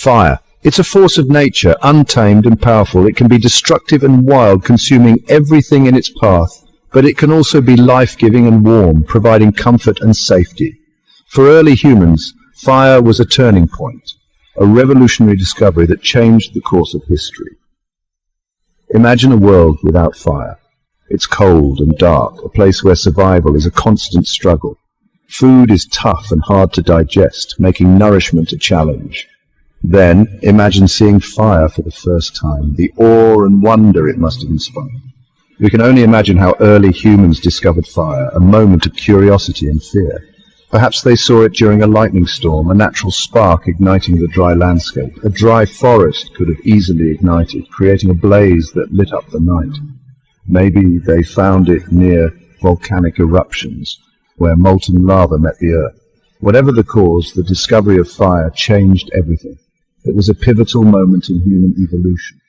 Fire. It's a force of nature, untamed and powerful. It can be destructive and wild, consuming everything in its path, but it can also be life-giving and warm, providing comfort and safety. For early humans, fire was a turning point, a revolutionary discovery that changed the course of history. Imagine a world without fire. It's cold and dark, a place where survival is a constant struggle. Food is tough and hard to digest, making nourishment a challenge. Then, imagine seeing fire for the first time, the awe and wonder it must have inspired. We can only imagine how early humans discovered fire, a moment of curiosity and fear. Perhaps they saw it during a lightning storm, a natural spark igniting the dry landscape. A dry forest could have easily ignited, creating a blaze that lit up the night. Maybe they found it near volcanic eruptions, where molten lava met the earth. Whatever the cause, the discovery of fire changed everything. It was a pivotal moment in human evolution.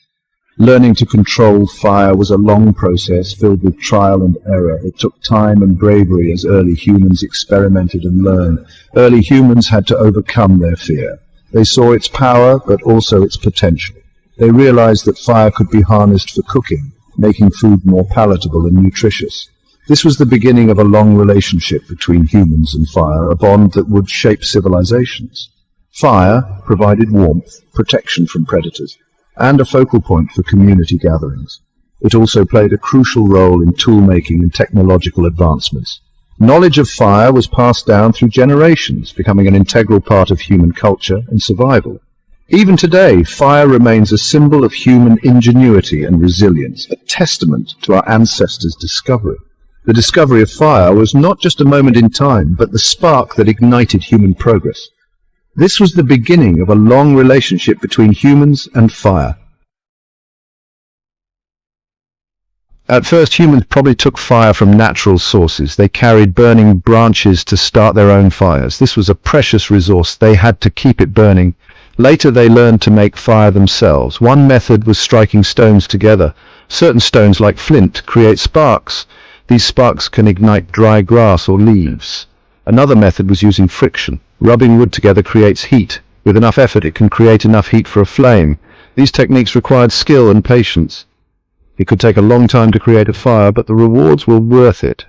Learning to control fire was a long process filled with trial and error. It took time and bravery as early humans experimented and learned. Early humans had to overcome their fear. They saw its power, but also its potential. They realized that fire could be harnessed for cooking, making food more palatable and nutritious. This was the beginning of a long relationship between humans and fire, a bond that would shape civilizations. Fire provided warmth, protection from predators, and a focal point for community gatherings. It also played a crucial role in tool-making and technological advancements. Knowledge of fire was passed down through generations, becoming an integral part of human culture and survival. Even today, fire remains a symbol of human ingenuity and resilience, a testament to our ancestors' discovery. The discovery of fire was not just a moment in time, but the spark that ignited human progress. This was the beginning of a long relationship between humans and fire. At first, humans probably took fire from natural sources. They carried burning branches to start their own fires. This was a precious resource. They had to keep it burning. Later, they learned to make fire themselves. One method was striking stones together. Certain stones, like flint, create sparks. These sparks can ignite dry grass or leaves. Another method was using friction. Rubbing wood together creates heat. With enough effort, it can create enough heat for a flame. These techniques required skill and patience. It could take a long time to create a fire, but the rewards were worth it.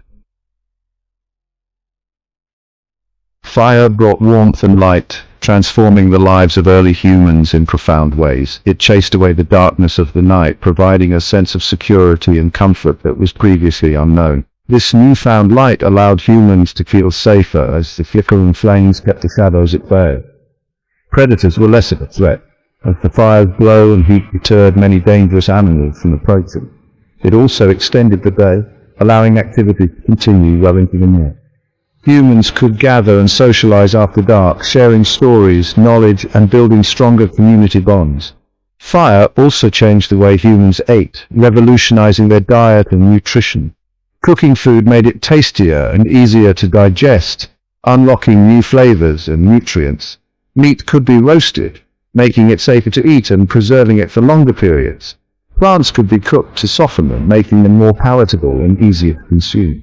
Fire brought warmth and light, transforming the lives of early humans in profound ways. It chased away the darkness of the night, providing a sense of security and comfort that was previously unknown. This newfound light allowed humans to feel safer as the flickering flames kept the shadows at bay. Predators were less of a threat, as the fire's glow and heat deterred many dangerous animals from approaching. It also extended the day, allowing activity to continue well into the night. Humans could gather and socialize after dark, sharing stories, knowledge, and building stronger community bonds. Fire also changed the way humans ate, revolutionizing their diet and nutrition. Cooking food made it tastier and easier to digest, unlocking new flavors and nutrients. Meat could be roasted, making it safer to eat and preserving it for longer periods. Plants could be cooked to soften them, making them more palatable and easier to consume.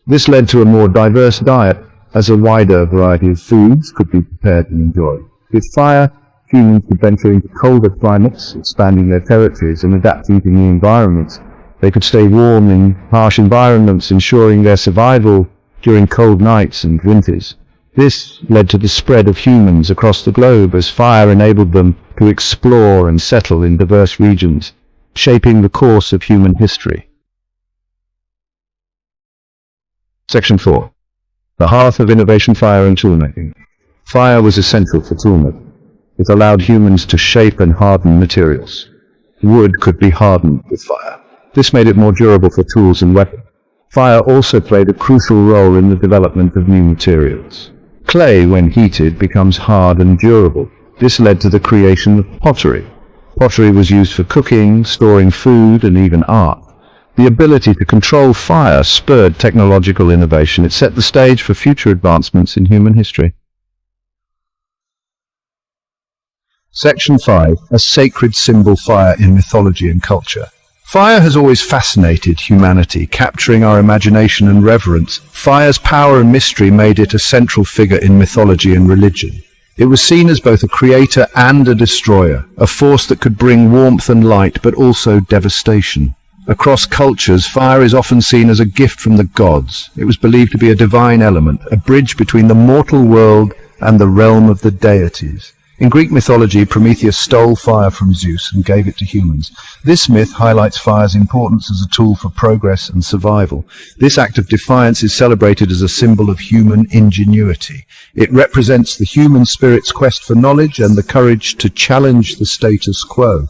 This led to a more diverse diet, as a wider variety of foods could be prepared and enjoyed. With fire, humans could venture into colder climates, expanding their territories and adapting to new environments. They could stay warm in harsh environments, ensuring their survival during cold nights and winters. This led to the spread of humans across the globe as fire enabled them to explore and settle in diverse regions, shaping the course of human history. Section 4. The hearth of innovation: fire and toolmaking. Fire was essential for toolmaking. It allowed humans to shape and harden materials. Wood could be hardened with fire. This made it more durable for tools and weapons. Fire also played a crucial role in the development of new materials. Clay, when heated, becomes hard and durable. This led to the creation of pottery. Pottery was used for cooking, storing food, and even art. The ability to control fire spurred technological innovation. It set the stage for future advancements in human history. Section 5. A sacred symbol: fire in mythology and culture. Fire has always fascinated humanity, capturing our imagination and reverence. Fire's power and mystery made it a central figure in mythology and religion. It was seen as both a creator and a destroyer, a force that could bring warmth and light, but also devastation. Across cultures, fire is often seen as a gift from the gods. It was believed to be a divine element, a bridge between the mortal world and the realm of the deities. In Greek mythology, Prometheus stole fire from Zeus and gave it to humans. This myth highlights fire's importance as a tool for progress and survival. This act of defiance is celebrated as a symbol of human ingenuity. It represents the human spirit's quest for knowledge and the courage to challenge the status quo.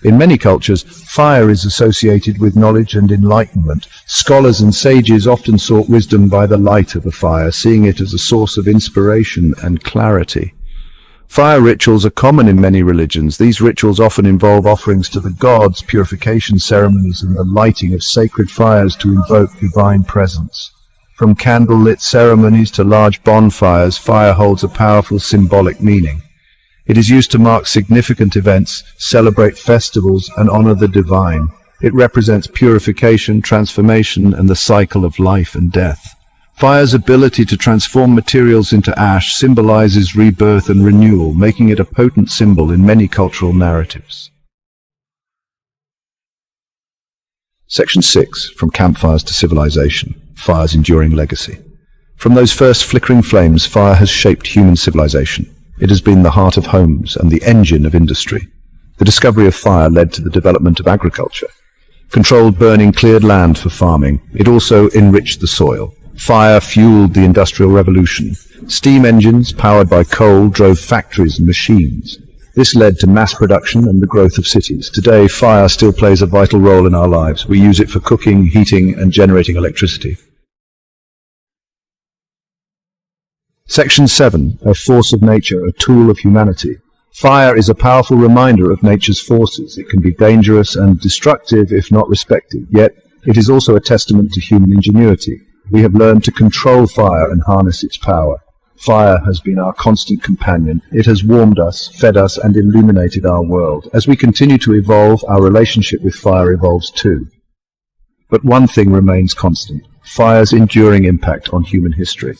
In many cultures, fire is associated with knowledge and enlightenment. Scholars and sages often sought wisdom by the light of a fire, seeing it as a source of inspiration and clarity. Fire rituals are common in many religions. These rituals often involve offerings to the gods, purification ceremonies, and the lighting of sacred fires to invoke divine presence. From candle-lit ceremonies to large bonfires, fire holds a powerful symbolic meaning. It is used to mark significant events, celebrate festivals, and honor the divine. It represents purification, transformation, and the cycle of life and death. Fire's ability to transform materials into ash symbolizes rebirth and renewal, making it a potent symbol in many cultural narratives. Section 6. From Campfires to Civilization. Fire's Enduring Legacy. From those first flickering flames, fire has shaped human civilization. It has been the heart of homes and the engine of industry. The discovery of fire led to the development of agriculture. Controlled burning cleared land for farming. It also enriched the soil. Fire fueled the Industrial Revolution. Steam engines, powered by coal, drove factories and machines. This led to mass production and the growth of cities. Today, fire still plays a vital role in our lives. We use it for cooking, heating, and generating electricity. Section 7. A force of nature, a tool of humanity. Fire is a powerful reminder of nature's forces. It can be dangerous and destructive if not respected, yet it is also a testament to human ingenuity. We have learned to control fire and harness its power. Fire has been our constant companion. It has warmed us, fed us, and illuminated our world. As we continue to evolve, our relationship with fire evolves too. But one thing remains constant: fire's enduring impact on human history.